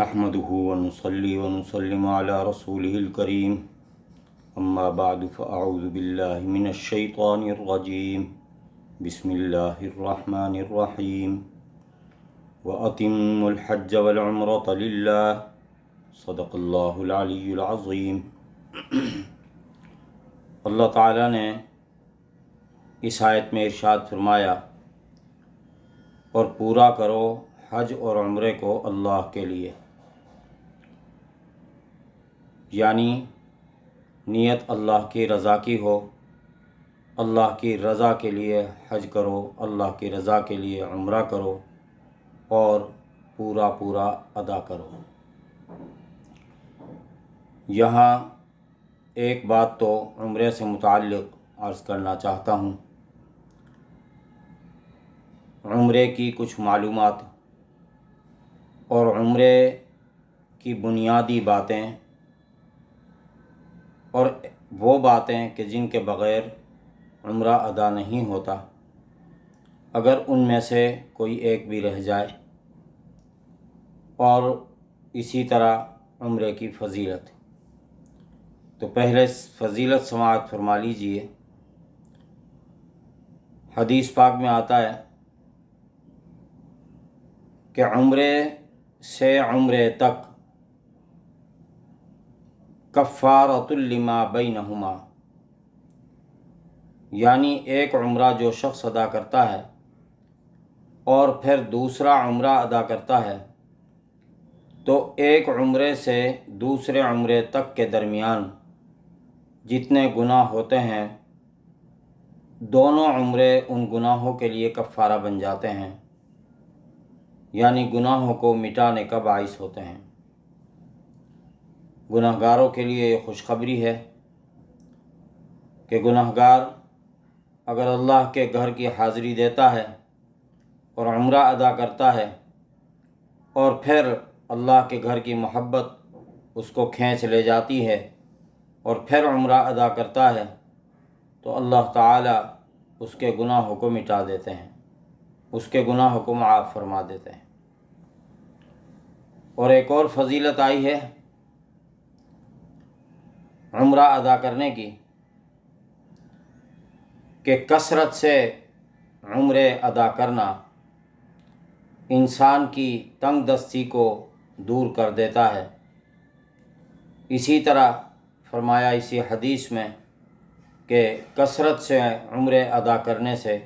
نحمده ونصلي ونسلم على رسوله الكريم اما بعد فاعوذ بالله من الشيطان الرجيم بسم الله الرحمن الرحيم وأتموا الحج والعمرة لله صدق اللہ العلی العظیم۔ اللہ تعالیٰ نے اس آیت میں ارشاد فرمایا، اور پورا کرو حج اور عمرے کو اللہ کے لیے، یعنی نیت اللہ کی رضا کی ہو، اللہ کی رضا کے لیے حج کرو، اللہ کی رضا کے لیے عمرہ کرو اور پورا ادا کرو۔ یہاں ایک بات تو عمرے سے متعلق عرض کرنا چاہتا ہوں، عمرے کی کچھ معلومات اور عمرے کی بنیادی باتیں اور وہ باتیں کہ جن کے بغیر عمرہ ادا نہیں ہوتا، اگر ان میں سے کوئی ایک بھی رہ جائے، اور اسی طرح عمرے کی فضیلت۔ تو پہلے فضیلت سماعت فرما لیجئے۔ حدیث پاک میں آتا ہے کہ عمرے سے عمرے تک کفارۃ لما بینہما، یعنی ایک عمرہ جو شخص ادا کرتا ہے اور پھر دوسرا عمرہ ادا کرتا ہے، تو ایک عمرے سے دوسرے عمرے تک کے درمیان جتنے گناہ ہوتے ہیں، دونوں عمرے ان گناہوں کے لیے کفارہ بن جاتے ہیں، یعنی گناہوں کو مٹانے کا باعث ہوتے ہیں۔ گناہ گاروں کے لیے یہ خوشخبری ہے کہ گناہ گار اگر اللہ کے گھر کی حاضری دیتا ہے اور عمرہ ادا کرتا ہے، اور پھر اللہ کے گھر کی محبت اس کو کھینچ لے جاتی ہے اور پھر عمرہ ادا کرتا ہے، تو اللہ تعالیٰ اس کے گناہوں کو مٹا دیتے ہیں، اس کے گناہوں کو معاف فرما دیتے ہیں۔ اور ایک اور فضیلت آئی ہے عمرہ ادا کرنے کی کہ کثرت سے عمرے ادا کرنا انسان کی تنگ دستی کو دور کر دیتا ہے۔ اسی طرح فرمایا اسی حدیث میں کہ کثرت سے عمرے ادا کرنے سے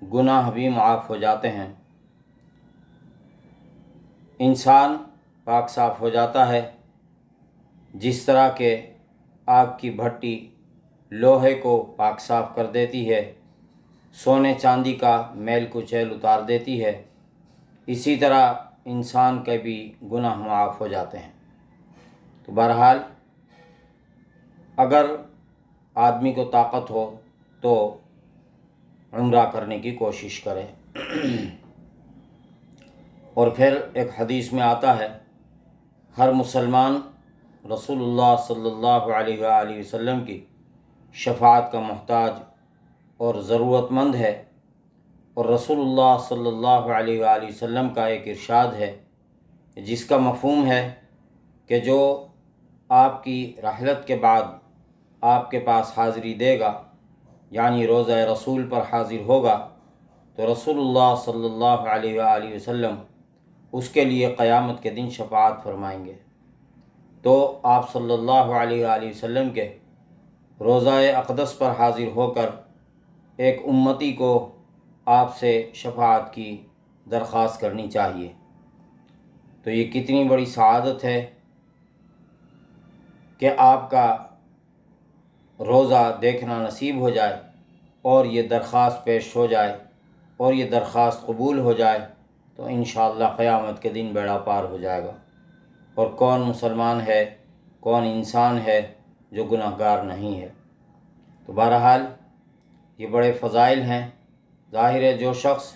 گناہ بھی معاف ہو جاتے ہیں، انسان پاک صاف ہو جاتا ہے، جس طرح کہ آگ کی بھٹی لوہے کو پاک صاف کر دیتی ہے، سونے چاندی کا میل کچیل اتار دیتی ہے، اسی طرح انسان کے بھی گناہ معاف ہو جاتے ہیں۔ تو بہرحال اگر آدمی کو طاقت ہو تو عمرہ کرنے کی کوشش کرے۔ اور پھر ایک حدیث میں آتا ہے، ہر مسلمان رسول اللہ صلی اللہ علیہ وآلہ وسلم کی شفاعت کا محتاج اور ضرورت مند ہے، اور رسول اللہ صلی اللہ علیہ وآلہ وسلم کا ایک ارشاد ہے جس کا مفہوم ہے کہ جو آپ کی رحلت کے بعد آپ کے پاس حاضری دے گا، یعنی روضہ رسول پر حاضر ہوگا، تو رسول اللہ صلی اللہ علیہ وآلہ وسلم اس کے لیے قیامت کے دن شفاعت فرمائیں گے۔ تو آپ صلی اللہ علیہ وآلہ وسلم کے روضہ اقدس پر حاضر ہو کر ایک امتی کو آپ سے شفاعت کی درخواست کرنی چاہیے۔ تو یہ کتنی بڑی سعادت ہے کہ آپ کا روضہ دیکھنا نصیب ہو جائے اور یہ درخواست پیش ہو جائے اور یہ درخواست قبول ہو جائے، تو انشاءاللہ قیامت کے دن بیڑا پار ہو جائے گا۔ اور کون مسلمان ہے، کون انسان ہے جو گناہ گار نہیں ہے؟ تو بہرحال یہ بڑے فضائل ہیں۔ ظاہر ہے جو شخص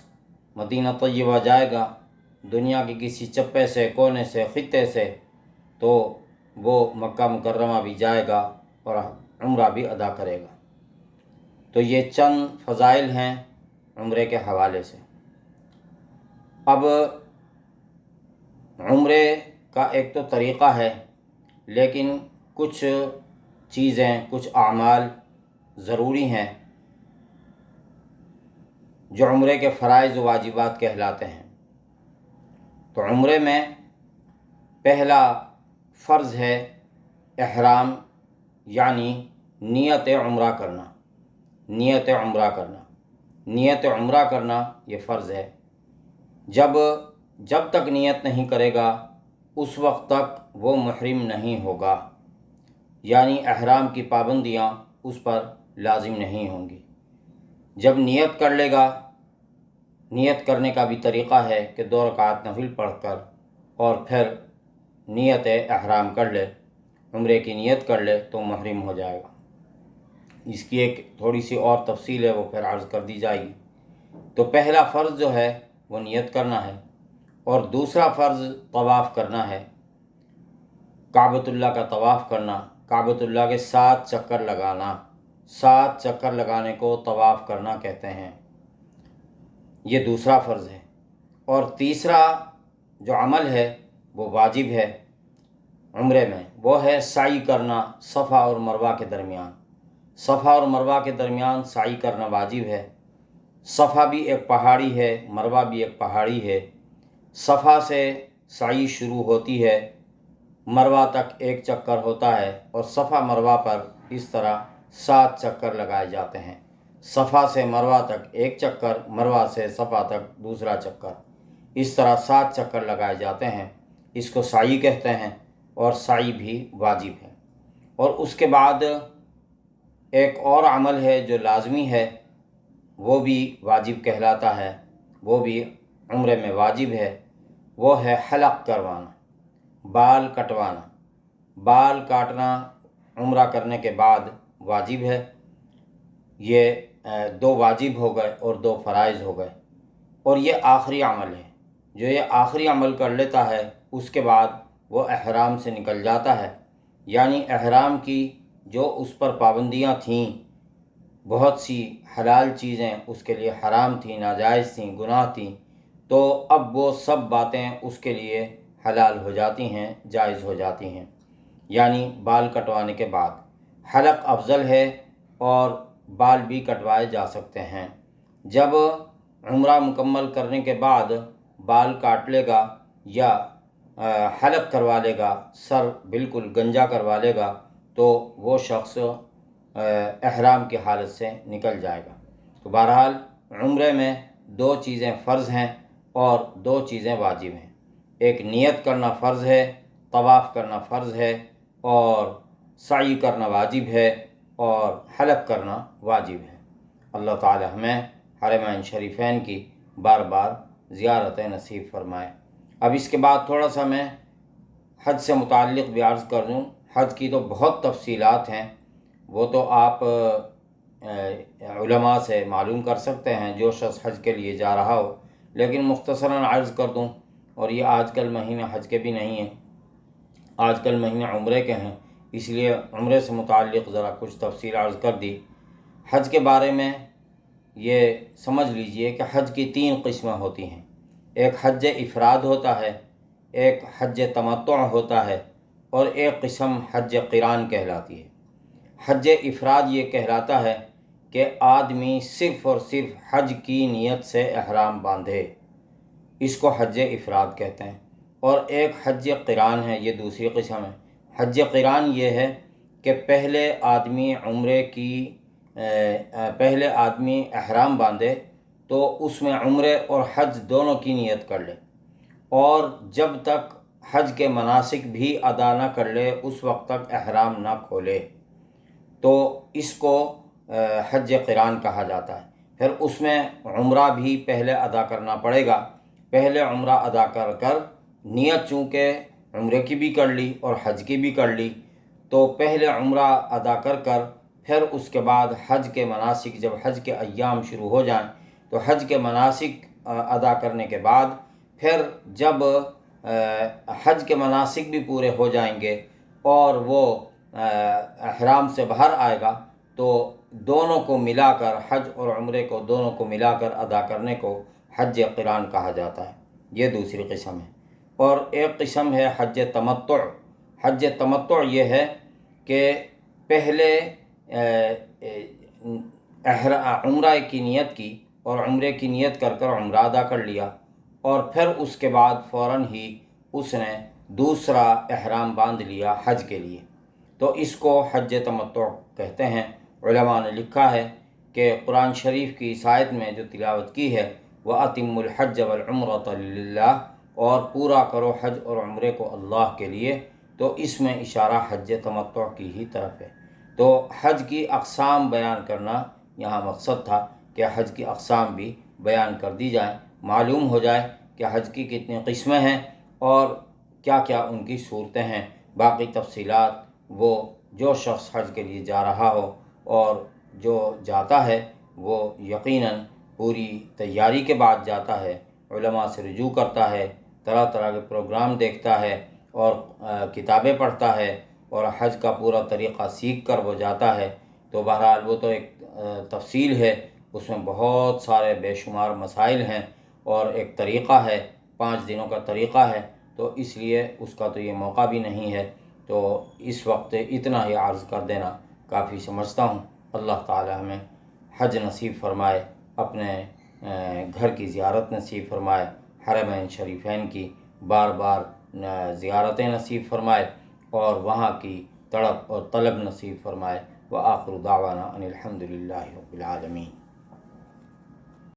مدینہ طیبہ جائے گا دنیا کے کسی چپے سے، کونے سے، خطے سے، تو وہ مکہ مکرمہ بھی جائے گا اور عمرہ بھی ادا کرے گا۔ تو یہ چند فضائل ہیں عمرے کے حوالے سے۔ اب عمرے کا ایک تو طریقہ ہے، لیکن کچھ چیزیں، کچھ اعمال ضروری ہیں جو عمرے کے فرائض و واجبات کہلاتے ہیں۔ تو عمرے میں پہلا فرض ہے احرام، یعنی نیت عمرہ کرنا۔ نیت عمرہ کرنا، نیت عمرہ کرنا یہ فرض ہے۔ جب تک نیت نہیں کرے گا اس وقت تک وہ محرم نہیں ہوگا، یعنی احرام کی پابندیاں اس پر لازم نہیں ہوں گی۔ جب نیت کر لے گا، نیت کرنے کا بھی طریقہ ہے کہ 2 رکعت نفل پڑھ کر اور پھر نیت احرام کر لے، عمرے کی نیت کر لے تو محرم ہو جائے گا۔ اس کی ایک تھوڑی سی اور تفصیل ہے، وہ پھر عرض کر دی جائے گی۔ تو پہلا فرض جو ہے وہ نیت کرنا ہے، اور دوسرا فرض طواف کرنا ہے، کعبۃ اللہ کا طواف کرنا، کعبۃ اللہ کے 7 چکر لگانا۔ 7 چکر لگانے کو طواف کرنا کہتے ہیں، یہ دوسرا فرض ہے۔ اور تیسرا جو عمل ہے وہ واجب ہے عمرے میں، وہ ہے سعی کرنا صفا اور مروہ کے درمیان۔ صفا اور مروہ کے درمیان سعی کرنا واجب ہے۔ صفا بھی ایک پہاڑی ہے، مروہ بھی ایک پہاڑی ہے۔ صفا سے سعی شروع ہوتی ہے، مروہ تک 1 چکر ہوتا ہے، اور صفا مروہ پر اس طرح 7 چکر لگائے جاتے ہیں۔ صفا سے مروہ تک 1 چکر، مروہ سے صفا تک دوسرا چکر، اس طرح 7 چکر لگائے جاتے ہیں۔ اس کو سعی کہتے ہیں، اور سعی بھی واجب ہے۔ اور اس کے بعد ایک اور عمل ہے جو لازمی ہے، وہ بھی واجب کہلاتا ہے، وہ بھی عمرے میں واجب ہے، وہ ہے حلق کروانا، بال کٹوانا۔ بال کاٹنا عمرہ کرنے کے بعد واجب ہے۔ یہ 2 واجب ہو گئے اور 2 فرائض ہو گئے، اور یہ آخری عمل ہے۔ جو یہ آخری عمل کر لیتا ہے اس کے بعد وہ احرام سے نکل جاتا ہے، یعنی احرام کی جو اس پر پابندیاں تھیں، بہت سی حلال چیزیں اس کے لیے حرام تھیں، ناجائز تھیں، گناہ تھیں، تو اب وہ سب باتیں اس کے لیے حلال ہو جاتی ہیں، جائز ہو جاتی ہیں، یعنی بال کٹوانے کے بعد۔ حلق افضل ہے اور بال بھی کٹوائے جا سکتے ہیں۔ جب عمرہ مکمل کرنے کے بعد بال کاٹ لے گا یا حلق کروا لے گا، سر بالکل گنجا کروا لے گا، تو وہ شخص احرام کی حالت سے نکل جائے گا۔ تو بہرحال عمرے میں 2 چیزیں فرض ہیں اور 2 چیزیں واجب ہیں۔ ایک نیت کرنا فرض ہے، طواف کرنا فرض ہے، اور سعی کرنا واجب ہے، اور حلق کرنا واجب ہے۔ اللہ تعالی ہمیں حرمین شریفین کی بار بار زیارت نصیب فرمائے۔ اب اس کے بعد تھوڑا سا میں حج سے متعلق بھی عرض کر دوں۔ حج کی تو بہت تفصیلات ہیں، وہ تو آپ علماء سے معلوم کر سکتے ہیں جو شخص حج کے لیے جا رہا ہو، لیکن مختصراً عرض کر دوں۔ اور یہ آج کل مہینے حج کے بھی نہیں ہیں، آج کل مہینے عمرے کے ہیں، اس لیے عمرے سے متعلق ذرا کچھ تفصیل عرض کر دی۔ حج کے بارے میں یہ سمجھ لیجئے کہ حج کی 3 قسمیں ہوتی ہیں۔ ایک حج افراد ہوتا ہے، ایک حج تمتع ہوتا ہے، اور ایک قسم حج قران کہلاتی ہے۔ حج افراد یہ کہلاتا ہے کہ آدمی صرف اور صرف حج کی نیت سے احرام باندھے، اس کو حج افراد کہتے ہیں۔ اور ایک حج قران ہے، یہ دوسری قسم ہے۔ حج قران یہ ہے کہ پہلے آدمی احرام باندھے تو اس میں عمرے اور حج دونوں کی نیت کر لے، اور جب تک حج کے مناسک بھی ادا نہ کر لے اس وقت تک احرام نہ کھولے، تو اس کو حج قران کہا جاتا ہے۔ پھر اس میں عمرہ بھی پہلے ادا کرنا پڑے گا۔ پہلے عمرہ ادا کر نیت چونکہ عمرے کی بھی کر لی اور حج کی بھی کر لی، تو پہلے عمرہ ادا کر پھر اس کے بعد حج کے مناسک، جب حج کے ایام شروع ہو جائیں تو حج کے مناسک ادا کرنے کے بعد پھر جب حج کے مناسک بھی پورے ہو جائیں گے اور وہ احرام سے باہر آئے گا، تو دونوں کو ملا کر، حج اور عمرے کو دونوں کو ملا کر ادا کرنے کو حج قران کہا جاتا ہے۔ یہ دوسری قسم ہے۔ اور ایک قسم ہے حج تمتع۔ حج تمتع یہ ہے کہ پہلے عمرہ کی نیت کی اور عمرے کی نیت کر کر عمرہ ادا کر لیا، اور پھر اس کے بعد فوراً ہی اس نے دوسرا احرام باندھ لیا حج کے لیے، تو اس کو حج تمتع کہتے ہیں۔ علماء نے لکھا ہے کہ قرآن شریف کی اس آیت میں جو تلاوت کی ہے، وَأَتِمُّ الْحَجَّ وَالْعُمْرَةَ لِلَّهِ، اور پورا کرو حج اور عمرے کو اللہ کے لیے، تو اس میں اشارہ حج تمتع کی ہی طرف ہے۔ تو حج کی اقسام بیان کرنا یہاں مقصد تھا کہ حج کی اقسام بھی بیان کر دی جائیں، معلوم ہو جائے کہ حج کی کتنی قسمیں ہیں اور کیا کیا ان کی صورتیں ہیں۔ باقی تفصیلات وہ جو شخص حج کے لیے جا رہا ہو اور جو جاتا ہے وہ یقیناً پوری تیاری کے بعد جاتا ہے، علماء سے رجوع کرتا ہے، طرح طرح کے پروگرام دیکھتا ہے اور کتابیں پڑھتا ہے اور حج کا پورا طریقہ سیکھ کر وہ جاتا ہے، تو بہرحال وہ تو ایک تفصیل ہے، اس میں بہت سارے بے شمار مسائل ہیں اور ایک طریقہ ہے، 5 دنوں کا طریقہ ہے، تو اس لیے اس کا تو یہ موقع بھی نہیں ہے، تو اس وقت اتنا ہی عرض کر دینا کافی سمجھتا ہوں۔ اللہ تعالی ہمیں حج نصیب فرمائے، اپنے گھر کی زیارت نصیب فرمائے، حرمین شریفین کی بار بار زیارتیں نصیب فرمائے اور وہاں کی تڑپ اور طلب نصیب فرمائے۔ وآخر دعوانا ان الحمد للہ رب العالمین۔